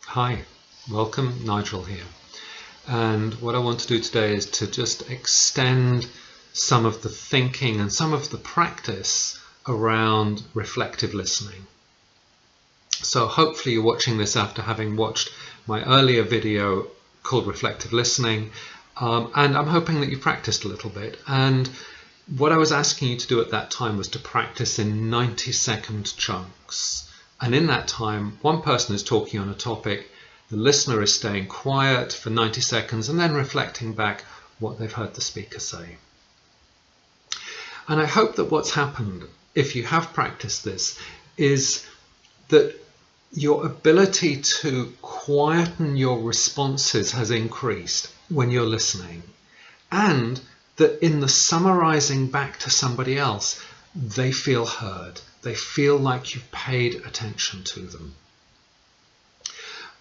Hi, welcome, Nigel here. And what I want to do today is to just extend some of the thinking and some of the practice around reflective listening. So hopefully you're watching this after having watched my earlier video called Reflective Listening, and I'm hoping that you practiced a little bit. And what I was asking you to do at that time was to practice in 90-second chunks. And in that time, one person is talking on a topic, the listener is staying quiet for 90 seconds and then reflecting back what they've heard the speaker say. And I hope that what's happened, if you have practiced this, is that your ability to quieten your responses has increased when you're listening, and that in the summarizing back to somebody else, they feel heard. They feel like you've paid attention to them.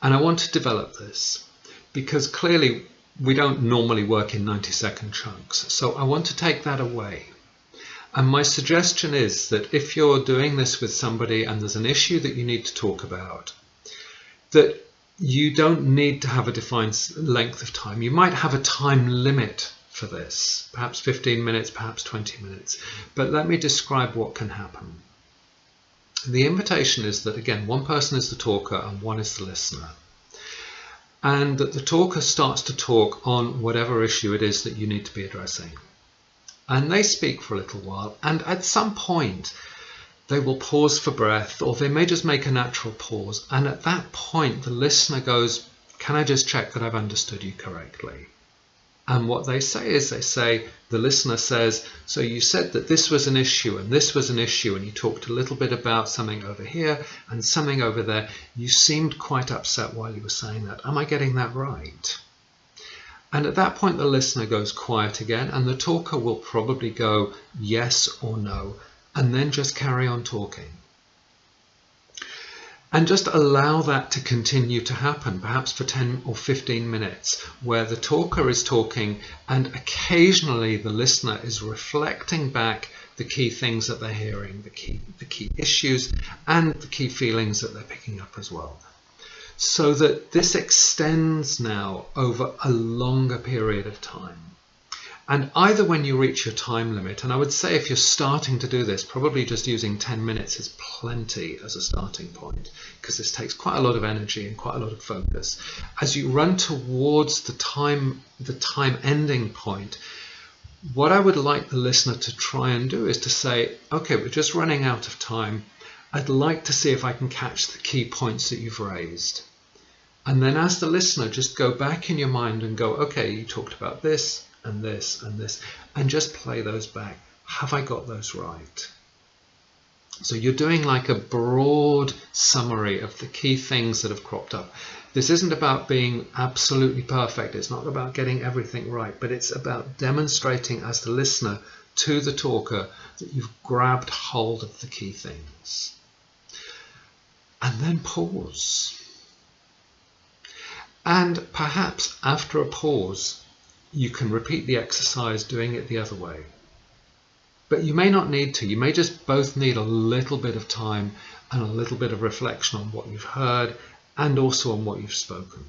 And I want to develop this because clearly we don't normally work in 90-second chunks. So I want to take that away. And my suggestion is that if you're doing this with somebody and there's an issue that you need to talk about, that you don't need to have a defined length of time. You might have a time limit for this, perhaps 15 minutes, perhaps 20 minutes. But let me describe what can happen. The invitation is that, again, one person is the talker and one is the listener. And that the talker starts to talk on whatever issue it is that you need to be addressing. And they speak for a little while, and at some point they will pause for breath, or they may just make a natural pause. And at that point the listener goes, "Can I just check that I've understood you correctly?" And what they say is, the listener says, "So you said that this was an issue and this was an issue, and you talked a little bit about something over here and something over there. You seemed quite upset while you were saying that. Am I getting that right?" And at that point the listener goes quiet again, and the talker will probably go yes or no, and then just carry on talking. And just allow that to continue to happen, perhaps for 10 or 15 minutes, where the talker is talking and occasionally the listener is reflecting back the key things that they're hearing, the key issues and the key feelings that they're picking up as well. So that this extends now over a longer period of time. And either when you reach your time limit, and I would say if you're starting to do this, probably just using 10 minutes is plenty as a starting point, because this takes quite a lot of energy and quite a lot of focus. As you run towards the time ending point, what I would like the listener to try and do is to say, okay, we're just running out of time. I'd like to see if I can catch the key points that you've raised. And then as the listener, just go back in your mind and go, okay, you talked about this and this and this, and just play those back. Have I got those right? So you're doing like a broad summary of the key things that have cropped up. This isn't about being absolutely perfect. It's not about getting everything right, but it's about demonstrating as the listener to the talker that you've grabbed hold of the key things. And then pause. And perhaps after a pause, you can repeat the exercise doing it the other way. But you may not need to. You may just both need a little bit of time and a little bit of reflection on what you've heard and also on what you've spoken.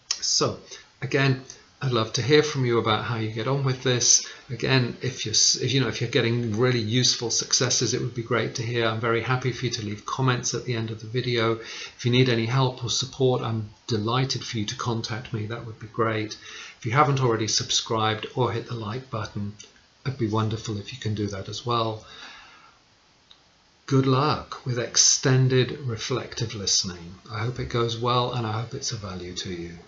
So again, I'd love to hear from you about how you get on with this. Again, if you're getting really useful successes, it would be great to hear. I'm very happy for you to leave comments at the end of the video. If you need any help or support, I'm delighted for you to contact me. That would be great. If you haven't already subscribed or hit the like button, it'd be wonderful if you can do that as well. Good luck with extended reflective listening. I hope it goes well and I hope it's of value to you.